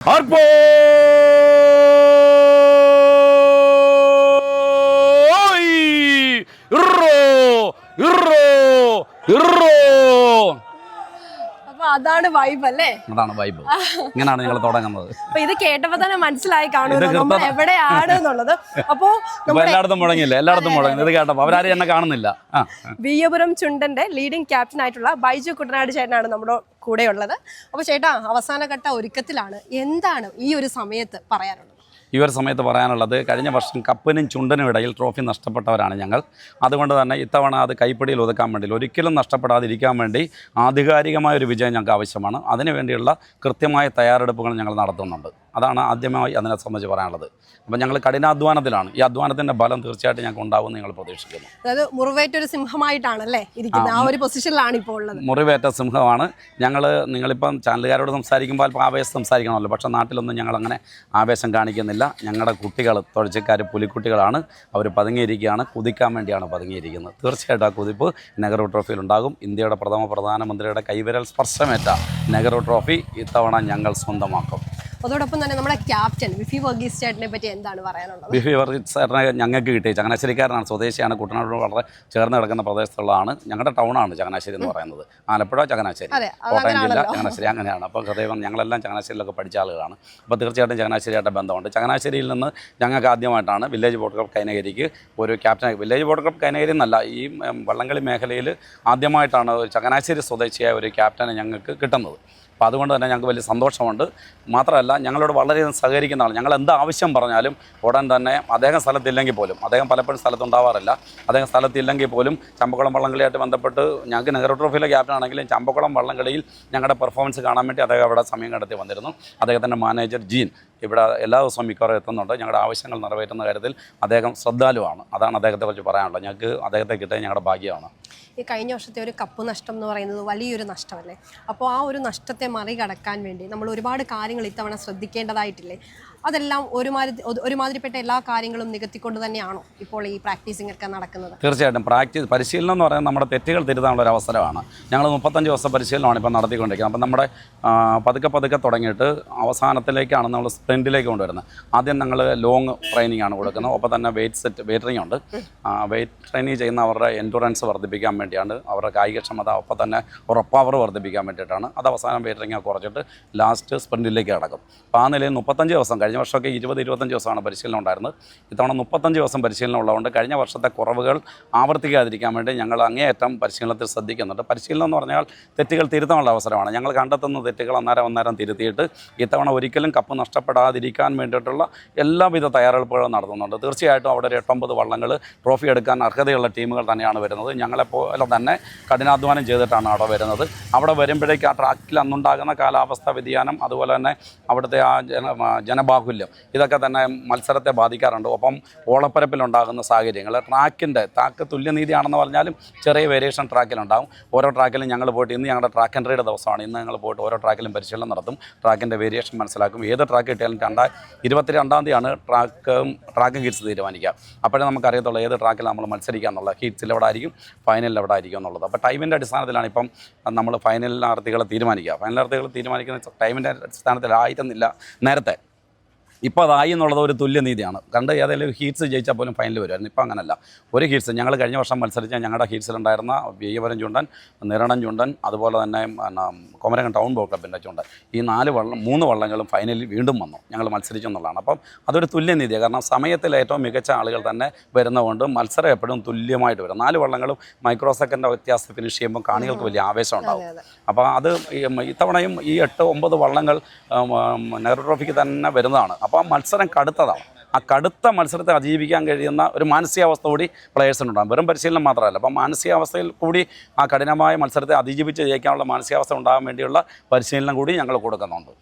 Harpo! അതാണ് vibe അല്ലേ? അതാണ് വൈബ്. ഇങ്ങനെയാണ് ഞങ്ങൾ തുടങ്ങുന്നത്. അപ്പൊ ഇത് കേട്ടപ്പോ തന്നെ മനസ്സിലായി കാണുമല്ലോ നമ്മൾ എവിടെയാണ് എന്നുള്ളത്. അപ്പൊ എല്ലായിടത്തും മുടങ്ങില്ല, എല്ലായിടത്തും മുടങ്ങി. ഇത് കേട്ടപ്പോ അവരാരും എന്നെ കാണുന്നില്ല. വിയ്യപുരം ചുണ്ടന്റെ ലീഡിംഗ് ക്യാപ്റ്റൻ ആയിട്ടുള്ള ബൈജു കുട്ടനാട് ചേട്ടനാണ് നമ്മുടെ കൂടെ ഉള്ളത്. അപ്പൊ ചേട്ടാ, അവസാനഘട്ട ഒരുക്കത്തിലാണ്. എന്താണ് ഈ ഒരു സമയത്ത് പറയാനുള്ളത്? ഈ ഒരു സമയത്ത് പറയാനുള്ളത്, കഴിഞ്ഞ വർഷം കപ്പിനും ചുണ്ടനും ഇടയിൽ ട്രോഫി നഷ്ടപ്പെട്ടവരാണ് ഞങ്ങൾ. അതുകൊണ്ട് തന്നെ ഇത്തവണ അത് കൈപ്പിടിയിൽ ഒതുക്കാൻ വേണ്ടി, ഒരിക്കലും നഷ്ടപ്പെടാതിരിക്കാൻ വേണ്ടി ആധികാരികമായ ഒരു വിജയം ഞങ്ങൾക്ക് ആവശ്യമാണ്. അതിനുവേണ്ടിയുള്ള കൃത്യമായ തയ്യാറെടുപ്പുകൾ ഞങ്ങൾ നടത്തുന്നുണ്ട്. അതാണ് ആദ്യമായി അതിനെ സംബന്ധിച്ച് പറയാനുള്ളത്. അപ്പം ഞങ്ങൾ കഠിനാധ്വാനത്തിലാണ്. ഈ അധ്വാനത്തിൻ്റെ ഫലം തീർച്ചയായിട്ടും ഞങ്ങൾക്ക് ഉണ്ടാവുമെന്ന് ഞങ്ങൾ പ്രതീക്ഷിക്കുന്നു. അതായത് മുറിവേറ്റൊരു സിംഹമായിട്ടാണല്ലേ ഇരിക്കുന്നത്, ആ ഒരു പൊസിഷനിലാണ് ഇപ്പോൾ ഉള്ളത്. മുറിവേറ്റ സിംഹമാണ് ഞങ്ങൾ. നിങ്ങളിപ്പം ചാനലുകാരോട് സംസാരിക്കുമ്പോൾ അല്പം ആവേശം സംസാരിക്കണമല്ലോ, പക്ഷേ നാട്ടിലൊന്നും ഞങ്ങളങ്ങനെ ആവേശം കാണിക്കുന്നില്ല. ഞങ്ങളുടെ കുട്ടികൾ തൊഴിൽക്കാർ പുലിക്കുട്ടികളാണ്. അവർ പതുങ്ങിയിരിക്കുകയാണ്, കുതിക്കാൻ വേണ്ടിയാണ് പതുങ്ങിയിരിക്കുന്നത്. തീർച്ചയായിട്ടും ആ കുതിപ്പ് നെഹ്റു ട്രോഫിയിൽ ഉണ്ടാകും. ഇന്ത്യയുടെ പ്രധാനമന്ത്രിയുടെ കൈവിരൽ സ്പർശമേറ്റ നെഹ്റു ട്രോഫി ഇത്തവണ ഞങ്ങൾ സ്വന്തമാക്കും. അതോടൊപ്പം തന്നെ നമ്മുടെ ക്യാപ്റ്റൻ ബിഫി വർഗീസ് ചേട്ടനെ പറ്റി എന്താണ് പറയാനുള്ളത്? ബിഫി വർഗീസ് ചേട്ടനെ ഞങ്ങൾക്ക് കിട്ടി. ചങ്ങനാശ്ശേരിക്കാരനാണ്, സ്വദേശിയാണ്. കുട്ടനാട് വളരെ ചേർന്ന് കിടക്കുന്ന പ്രദേശത്തുള്ളതാണ്. ഞങ്ങളുടെ ടൗണാണ് ചങ്ങനാശ്ശേരി എന്ന് പറയുന്നത്. ആലപ്പുഴ, ചങ്ങനാശ്ശേരി, കോട്ടയം ജില്ല, ചങ്ങനാശ്ശേരി, അങ്ങനെയാണ്. അപ്പോൾ ഹൃദയം ഞങ്ങളെല്ലാം ചങ്ങനാശ്ശേരിയിലൊക്കെ പഠിച്ച ആളുകളാണ്. അപ്പോൾ തീർച്ചയായിട്ടും ചങ്ങനാശ്ശേരിയായിട്ട് ബന്ധമുണ്ട്. ചങ്ങനാശ്ശേരിയിൽ നിന്ന് ഞങ്ങൾക്ക് ആദ്യമായിട്ടാണ് വില്ലേജ് ബോട്ട് ക്ലബ് കൈനഗിരിക്ക് ഒരു captain. Village boat club Kainakary എന്നല്ല, ഈ വള്ളംകളി മേഖലയിൽ ആദ്യമായിട്ടാണ് ഒരു ചങ്ങനാശ്ശേരി സ്വദേശിയായ ഒരു ക്യാപ്റ്റനെ ഞങ്ങൾക്ക് കിട്ടുന്നത്. അപ്പോൾ അതുകൊണ്ട് തന്നെ ഞങ്ങൾക്ക് വലിയ സന്തോഷമുണ്ട്. മാത്രമല്ല, ഞങ്ങളോട് വളരെയധികം സഹകരിക്കുന്ന ആൾ. ഞങ്ങൾ എന്ത് ആവശ്യം പറഞ്ഞാലും ഉടൻ തന്നെ, അദ്ദേഹം സ്ഥലത്തില്ലെങ്കിൽ പോലും, അദ്ദേഹം പലപ്പോഴും സ്ഥലത്തുണ്ടാവാറില്ല, അദ്ദേഹം സ്ഥലത്തില്ലെങ്കിൽ പോലും ചമ്പക്കുളം വള്ളംകളിയായിട്ട് ബന്ധപ്പെട്ട് ഞങ്ങൾക്ക് നെഹ്റു ട്രോഫിയിലെ ക്യാപ്റ്റൻ ആണെങ്കിലും ചമ്പക്കുളം വള്ളംകളിയിൽ ഞങ്ങളുടെ പെർഫോമൻസ് കാണാൻ വേണ്ടി അദ്ദേഹം അവിടെ സമയം കണ്ടെത്തി വന്നിരുന്നു. അദ്ദേഹത്തിൻ്റെ മാനേജർ ജീൻ ഇവിടെ എല്ലാ ദിവസവും മിക്കവാറും എത്തുന്നുണ്ട്. ഞങ്ങളുടെ ആവശ്യങ്ങൾ നിറവേറ്റുന്ന കാര്യത്തിൽ അദ്ദേഹം ശ്രദ്ധാലുവാണ്. അതാണ് അദ്ദേഹത്തെക്കുറിച്ച് പറയാനുള്ളത്. ഞങ്ങൾക്ക് അദ്ദേഹത്തെ കിട്ടിയത് ഞങ്ങളുടെ ഭാഗ്യമാണ്. ഈ കഴിഞ്ഞ വർഷത്തെ ഒരു കപ്പ് നഷ്ടം എന്ന് പറയുന്നത് വലിയൊരു നഷ്ടമല്ലേ? അപ്പോൾ ആ ഒരു നഷ്ടത്തെ മറികടക്കാൻ വേണ്ടി നമ്മൾ ഒരുപാട് കാര്യങ്ങൾ ഇത്തവണ ശ്രദ്ധിക്കേണ്ടതായിട്ടില്ലേ? അതെല്ലാം ഒരുമാതിരിപ്പെട്ട എല്ലാ കാര്യങ്ങളും നികത്തിക്കൊണ്ട് തന്നെയാണോ ഇപ്പോൾ ഈ പ്രാക്ടീസിംഗ് ഒക്കെ നടക്കുന്നത്? തീർച്ചയായിട്ടും. പരിശീലനം എന്ന് പറയുന്നത് നമ്മുടെ തെറ്റുകൾ തിരുത്താനുള്ള ഒരു അവസരമാണ്. ഞങ്ങൾ 35 ദിവസം പരിശീലനമാണ് ഇപ്പോൾ നടത്തിക്കൊണ്ടിരിക്കുന്നത്. അപ്പം നമ്മുടെ പതുക്കെ തുടങ്ങിയിട്ട് അവസാനത്തിലേക്കാണ് നമ്മൾ സ്പ്രിൻറ്റിലേക്ക് കൊണ്ടുവരുന്നത്. ആദ്യം ഞങ്ങൾ ലോങ് ട്രെയിനിങ് ആണ് കൊടുക്കുന്നത്. ഒപ്പം തന്നെ വെയിറ്റ് ട്രെയിനിങ് ഉണ്ട്. വെയിറ്റ് ട്രെയിനിങ് ചെയ്യുന്ന അവരുടെ എൻഡുറൻസ് വർദ്ധിപ്പിക്കാൻ വേണ്ടിയാണ്, അവരുടെ കായികക്ഷമത, ഒപ്പം തന്നെ അവരുടെ പവർ വർദ്ധിപ്പിക്കാൻ വേണ്ടിയിട്ടാണ്. അത് അവസാനം വെയിറ്റ് ട്രെയിനിങ് കുറച്ചിട്ട് ലാസ്റ്റ് സ്പ്രിൻറ്റിലേക്ക് കിടക്കും. അപ്പോൾ ആ നിലയിൽ 35 ദിവസം, കഴിഞ്ഞ വർഷമൊക്കെ 20-25 ദിവസമാണ് പരിശീലനം ഉണ്ടായിരുന്നത്. ഇത്തവണ 35 ദിവസം പരിശീലനം ഉള്ളതുകൊണ്ട് കഴിഞ്ഞ വർഷത്തെ കുറവുകൾ ആവർത്തിക്കാതിരിക്കാൻ വേണ്ടി ഞങ്ങൾ അങ്ങേയറ്റം പരിശീലനത്തിൽ ശ്രദ്ധിക്കുന്നുണ്ട്. പരിശീലനം എന്ന് പറഞ്ഞാൽ തെറ്റുകൾ തിരുത്താനുള്ള അവസരമാണ്. ഞങ്ങൾ കണ്ടെത്തുന്ന തെറ്റുകൾ അന്നേരം തിരുത്തിയിട്ട് ഇത്തവണ ഒരിക്കലും കപ്പ് നഷ്ടപ്പെടാതിരിക്കാൻ വേണ്ടിയിട്ടുള്ള എല്ലാവിധ തയ്യാറെടുപ്പുകളും നടത്തുന്നുണ്ട്. തീർച്ചയായിട്ടും അവിടെ ഒരു 8-9 വള്ളങ്ങൾ ട്രോഫി എടുക്കാൻ അർഹതയുള്ള ടീമുകൾ തന്നെയാണ് വരുന്നത്. ഞങ്ങളെപ്പോലെ തന്നെ കഠിനാധ്വാനം ചെയ്തിട്ടാണ് അവിടെ വരുന്നത്. അവിടെ വരുമ്പോഴേക്ക് ആ ട്രാക്കിൽ അന്നുണ്ടാകുന്ന കാലാവസ്ഥാ വ്യതിയാനം, അതുപോലെ തന്നെ അവിടുത്തെ ആ ജനബാഹുല്യം, ഇതൊക്കെ തന്നെ മത്സരത്തെ ബാധിക്കാറുണ്ട്. ഒപ്പം ഓളപ്പരപ്പിലുണ്ടാകുന്ന സാഹചര്യങ്ങൾ, ട്രാക്ക് തുല്യനീതിയാണെന്ന് പറഞ്ഞാലും ചെറിയ വേരിയേഷൻ ട്രാക്കിലുണ്ടാകും. ഓരോ ട്രാക്കിലും ഞങ്ങൾ പോയിട്ട്, ഇന്ന് ഞങ്ങളുടെ ട്രാക്ക് ആൻഡ് റൈഡ് ദിവസമാണ്, ഇന്ന് ഞങ്ങൾ പോയിട്ട് ഓരോ ട്രാക്കിലും പരിശീലനം നടത്തും. ട്രാക്കിൻ്റെ വേരിയേഷൻ മനസ്സിലാക്കും. ഏത് ട്രാക്ക് കിട്ടിയാലും 22-ാം തീയതിയാണ് ട്രാക്കും ഹീറ്റ്സ് തീരുമാനിക്കുക. അപ്പോഴേ നമുക്കറിയത്തുള്ളൂ ഏത് ട്രാക്കിൽ നമ്മൾ മത്സരിക്കുക എന്നുള്ളത്. ഹീറ്റ്സിൽ എവിടെ ആയിരിക്കും, ഫൈനലിൽ എവിടെ ആയിരിക്കും എന്നുള്ളത്. അപ്പോൾ ടൈമിൻ്റെ അടിസ്ഥാനത്തിലാണ് ഇപ്പം നമ്മൾ ഫൈനലിനാർത്ഥികളെ തീരുമാനിക്കുക. ഫൈനലിനാർത്ഥികൾ തീരുമാനിക്കുന്ന ടൈമിൻ്റെ അടിസ്ഥാനത്തിലായിരുന്നില്ല നേരത്തെ. ഇപ്പോൾ അതായി എന്നുള്ളത് ഒരു തുല്യനീതിയാണ്. കണ്ട് ഏതെങ്കിലും ഹീറ്റ്സ് ജയിച്ചാൽ പോലും ഫൈനൽ വരുമായിരുന്നു. ഇപ്പോൾ അങ്ങനല്ല. ഒരു ഹീറ്റ്സ് ഞങ്ങൾ കഴിഞ്ഞ വർഷം മത്സരിച്ച ഞങ്ങളുടെ ഹീറ്റ്സിലുണ്ടായിരുന്ന വിയ്യപുരം ചുണ്ടൻ, നിരണം ചുണ്ടൻ, അതുപോലെ തന്നെ കൊമരകം ടൗൺ ബോട്ട് ക്ലബിൻ്റെ ചുണ്ടൻ, ഈ 3 വള്ളങ്ങളും ഫൈനലിൽ വീണ്ടും വന്നു. ഞങ്ങൾ മത്സരിച്ചെന്നുള്ളതാണ്. അപ്പം അതൊരു തുല്യനീതിയാണ്. കാരണം സമയത്തിൽ ഏറ്റവും മികച്ച ആളുകൾ തന്നെ വരുന്നതുകൊണ്ട് മത്സരം എപ്പോഴും തുല്യമായിട്ട് വരും. 4 വള്ളങ്ങളും മൈക്രോ സെക്കൻഡ് വ്യത്യാസം ഫിനിഷ് ചെയ്യുമ്പോൾ കാണികൾക്ക് വലിയ ആവേശം ഉണ്ടാകും. അപ്പോൾ അത് ഇത്തവണയും ഈ 8-9 വള്ളങ്ങൾ നെഹ്റു ട്രോഫിക്ക് തന്നെ വരുന്നതാണ്. അപ്പോൾ ആ മത്സരം കടുത്തതാണ്. ആ കടുത്ത മത്സരത്തെ അതിജീവിക്കാൻ കഴിയുന്ന ഒരു മാനസികാവസ്ഥ കൂടി പ്ലേയേഴ്സിനുണ്ടാകും. വെറും പരിശീലനം മാത്രമല്ല, അപ്പം മാനസികാവസ്ഥയിൽ കൂടി ആ കഠിനമായ മത്സരത്തെ അതിജീവിച്ച് ജയിക്കാനുള്ള മാനസികാവസ്ഥ ഉണ്ടാകാൻ വേണ്ടിയുള്ള പരിശീലനം കൂടി ഞങ്ങൾ കൊടുക്കുന്നുണ്ട്.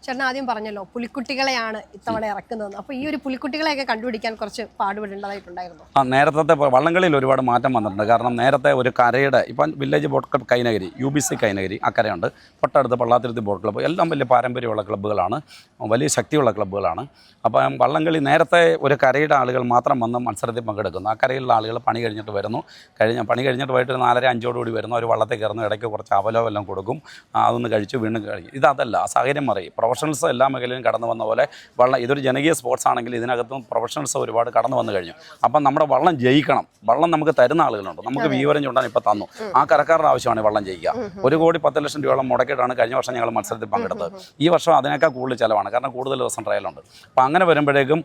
ചേട്ടൻ ആദ്യം പറഞ്ഞല്ലോ പുലിക്കുട്ടികളെയാണ് ഇത്തവണ ഇറക്കുന്നതെന്ന്. അപ്പോൾ ഈ ഒരു പുലിക്കുട്ടികളെയൊക്കെ കണ്ടുപിടിക്കാൻ കുറച്ച് പാടുപെടേണ്ടതായിട്ടുണ്ടായിരുന്നു. നേരത്തെ വള്ളംകളിയിൽ ഒരുപാട് മാറ്റം വന്നിട്ടുണ്ട്. കാരണം നേരത്തെ ഒരു കരയുടെ, ഇപ്പം village boat club Kainakary, UBC Kainakary അക്കരയുണ്ട്, തൊട്ടടുത്ത് പള്ളാത്തുരുത്തി ബോട്ട് ക്ലബ്ബ്, എല്ലാം വലിയ പാരമ്പര്യമുള്ള ക്ലബ്ബുകളാണ്, വലിയ ശക്തിയുള്ള ക്ലബ്ബുകളാണ്. അപ്പം വള്ളംകളി നേരത്തെ ഒരു കരയുടെ ആളുകൾ മാത്രം വന്ന് മത്സരത്തിൽ പങ്കെടുക്കുന്നു. ആ കരയിലുള്ള ആളുകൾ പണി കഴിഞ്ഞിട്ട് വരുന്നു. പണി കഴിഞ്ഞിട്ട് വൈകിട്ട് 4-5 വരുന്നു. ഒരു വള്ളത്തിൽ കയറുന്നു, ഇടയ്ക്ക് കുറച്ച് അവലോവെല്ലാം കൊടുക്കും, അതൊന്ന് കഴിച്ചു വീണ്ടും കഴിക്കും. ഇതല്ല, ആ സാഹചര്യം മാറി. പ്രൊഫഷണൽസ് എല്ലാ മേഖലയിലും കടന്നു വന്ന പോലെ വള്ളം ഇതൊരു ജനകീയ സ്പോർട്സ് ആണെങ്കിൽ ഇതിനകത്തും പ്രൊഫഷണൽസ് ഒരുപാട് കടന്നു വന്നു കഴിഞ്ഞു. അപ്പം നമ്മുടെ വള്ളം ജയിക്കണം. വള്ളം നമുക്ക് തരുന്ന ആളുകളുണ്ട്. നമുക്ക് വീവരം ചൂണ്ടാൻ ഇപ്പോൾ തന്നു. ആ കരക്കാരുടെ ആവശ്യമാണ് വള്ളം ജയിക്കുക. 1,10,00,000 രൂപയോളം മുടക്കിയിട്ടാണ് കഴിഞ്ഞ വർഷം ഞങ്ങൾ മത്സരത്തിൽ പങ്കെടുത്തത്. ഈ വർഷം അതിനേക്കാൾ കൂടുതൽ ചിലവാണ്, കാരണം കൂടുതൽ ദിവസം ട്രയലുണ്ട്. അപ്പം അങ്ങനെ വരുമ്പോഴേക്കും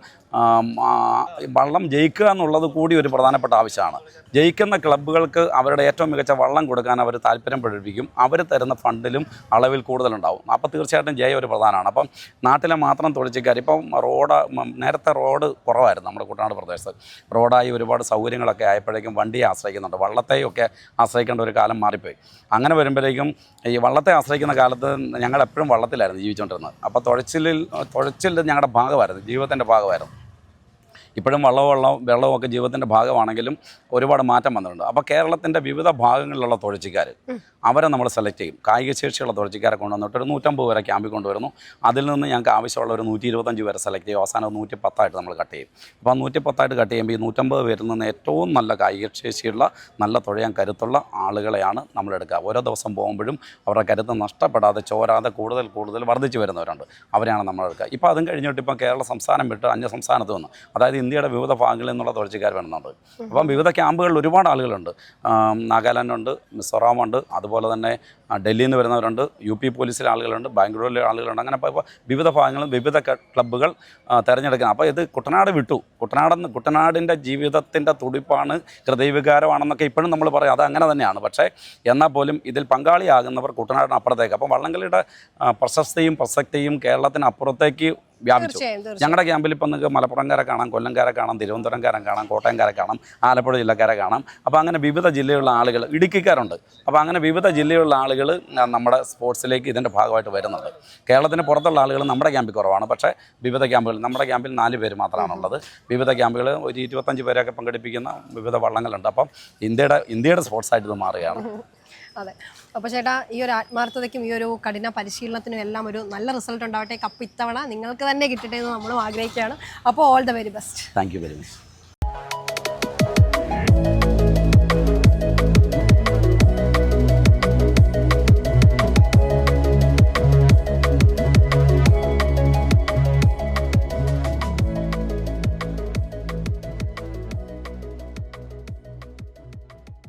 വള്ളം ജയിക്കുക എന്നുള്ളത് കൂടി ഒരു പ്രധാനപ്പെട്ട ആവശ്യമാണ്. ജയിക്കുന്ന ക്ലബ്ബുകൾക്ക് അവരുടെ ഏറ്റവും മികച്ച വള്ളം കൊടുക്കാൻ അവർ താല്പര്യം പ്രകടിപ്പിക്കും. അവർ തരുന്ന ഫണ്ടിലും അളവിൽ കൂടുതലുണ്ടാവും. അപ്പോൾ തീർച്ചയായിട്ടും ജയം ഒരു പ്രധാനമാണ്. അപ്പം നാട്ടിലെ മാത്രം തൊഴിച്ചിക്കാർ ഇപ്പം നേരത്തെ റോഡ് കുറവായിരുന്നു നമ്മുടെ കുട്ടനാട് പ്രദേശത്ത്. റോഡായി ഒരുപാട് സൗകര്യങ്ങളൊക്കെ ആയപ്പോഴേക്കും വണ്ടിയെ ആശ്രയിക്കുന്നുണ്ട്. വള്ളത്തെയൊക്കെ ആശ്രയിക്കേണ്ട ഒരു കാലം മാറിപ്പോയി. അങ്ങനെ വരുമ്പോഴേക്കും ഈ വള്ളത്തെ ആശ്രയിക്കുന്ന കാലത്ത് ഞങ്ങൾ എപ്പോഴും വള്ളത്തിലായിരുന്നു ജീവിച്ചുകൊണ്ടിരുന്നത്. അപ്പോൾ തുഴച്ചിൽ ഞങ്ങളുടെ ഭാഗമായിരുന്നു, ജീവിതത്തിൻ്റെ ഭാഗമായിരുന്നു. ഇപ്പോഴും വെള്ളവും ഒക്കെ ജീവിതത്തിൻ്റെ ഭാഗമാണെങ്കിലും ഒരുപാട് മാറ്റം വന്നിട്ടുണ്ട്. അപ്പോൾ കേരളത്തിൻ്റെ വിവിധ ഭാഗങ്ങളിലുള്ള തുഴച്ചിക്കാർ അവരെ നമ്മൾ സെലക്ട് ചെയ്യും. കായിക ശേഷിയുള്ള തുഴച്ചിക്കാരെ കൊണ്ടുവന്നിട്ട് ഒരു 150 വരെ ക്യാമ്പിൽ കൊണ്ടുവരുന്നു. അതിൽ നിന്ന് ഞങ്ങൾക്ക് ആവശ്യമുള്ള ഒരു 125 വരെ സെലക്ട് ചെയ്യും. അവസാനം 110 നമ്മൾ കട്ട് ചെയ്യും. അപ്പോൾ 110 കട്ട് ചെയ്യുമ്പോൾ ഈ 150 പേരിൽ നിന്ന് ഏറ്റവും നല്ല കായിക ശേഷിയുള്ള നല്ല തുഴയാൻ കരുത്തുള്ള ആളുകളെയാണ് നമ്മളെടുക്കുക. ഓരോ ദിവസം പോകുമ്പോഴും അവരുടെ കരുത്ത് നഷ്ടപ്പെടാതെ ചോരാതെ കൂടുതൽ വർദ്ധിച്ചു വരുന്നവരുണ്ട്. അവരെയാണ് നമ്മളെടുക്കുക. ഇപ്പോൾ അതും കഴിഞ്ഞിട്ട് ഇപ്പോൾ കേരള സംസ്ഥാനം വിട്ട് അന്യ സംസ്ഥാനത്ത് വന്നു, അതായത് ഇന്ത്യയുടെ വിവിധ ഭാഗങ്ങളിൽ നിന്നുള്ള തുഴച്ചിക്കാർ വരുന്നുണ്ട്. അപ്പം വിവിധ ക്യാമ്പുകളിൽ ഒരുപാട് ആളുകളുണ്ട്. നാഗാലാൻഡുണ്ട്, മിസോറാമുണ്ട്, അതുപോലെ തന്നെ ഡൽഹിയിൽ നിന്ന് വരുന്നവരുണ്ട്, UP പോലീസിലെ ആളുകളുണ്ട്, ബാംഗ്ലൂരിലെ ആളുകളുണ്ട്. അങ്ങനെ ഇപ്പോൾ വിവിധ ഭാഗങ്ങളും വിവിധ ക്ലബ്ബുകൾ തിരഞ്ഞെടുക്കുന്നത്. അപ്പോൾ ഇത് കുട്ടനാട് വിട്ടു. കുട്ടനാടിൻ്റെ ജീവിതത്തിൻ്റെ തുടിപ്പാണ്, ഹൃദയവികാരമാണെന്നൊക്കെ ഇപ്പോഴും നമ്മൾ പറയും. അത് അങ്ങനെ തന്നെയാണ്. പക്ഷേ എന്നാൽ പോലും ഇതിൽ പങ്കാളിയാകുന്നവർ കുട്ടനാടിന് അപ്പുറത്തേക്ക്. അപ്പോൾ വള്ളംകളിയുടെ പ്രശസ്തിയും പ്രസക്തിയും കേരളത്തിനപ്പുറത്തേക്ക് വ്യാപിച്ചു. ഞങ്ങളുടെ ക്യാമ്പിൽ ഇപ്പം നിങ്ങൾക്ക് മലപ്പുറംകാരെ കാണാം, കൊല്ലംകാരെ കാണാം, തിരുവനന്തപുരംകാരെ കാണാം, കോട്ടയംകാരെ കാണാം, ആലപ്പുഴ ജില്ലക്കാരെ കാണാം. അപ്പോൾ അങ്ങനെ വിവിധ ജില്ലയിലുള്ള ആളുകൾ, ഇടുക്കിക്കാരുണ്ട്. അപ്പോൾ അങ്ങനെ വിവിധ ജില്ലയിലുള്ള ആളുകൾ നമ്മുടെ സ്പോർട്സിലേക്ക് ഇതിൻ്റെ ഭാഗമായിട്ട് വരുന്നുണ്ട്. കേരളത്തിന് പുറത്തുള്ള ആളുകൾ നമ്മുടെ ക്യാമ്പിൽ കുറവാണ്. പക്ഷേ വിവിധ ക്യാമ്പുകൾ, നമ്മുടെ ക്യാമ്പിൽ 4 പേര് മാത്രമാണുള്ളത്. വിവിധ ക്യാമ്പുകൾ ഒരു 25 പേരെയൊക്കെ പങ്കെടുപ്പിക്കുന്ന വിവിധ വള്ളങ്ങളുണ്ട്. അപ്പം ഇന്ത്യയുടെ സ്പോർട്സായിട്ട് ഇത് മാറുകയാണ്. അതെ. അപ്പോൾ ചേട്ടാ, ഈ ഒരു ആത്മാർത്ഥതയ്ക്കും ഈ ഒരു കഠിന പരിശീലനത്തിനും എല്ലാം ഒരു നല്ല റിസൾട്ട് ഉണ്ടാവട്ടെ. കപ്പ് ഇത്തവണ നിങ്ങൾക്ക് തന്നെ കിട്ടട്ടെ എന്ന് നമ്മളും ആഗ്രഹിക്കുകയാണ്. അപ്പോൾ all the very best. Thank you very much.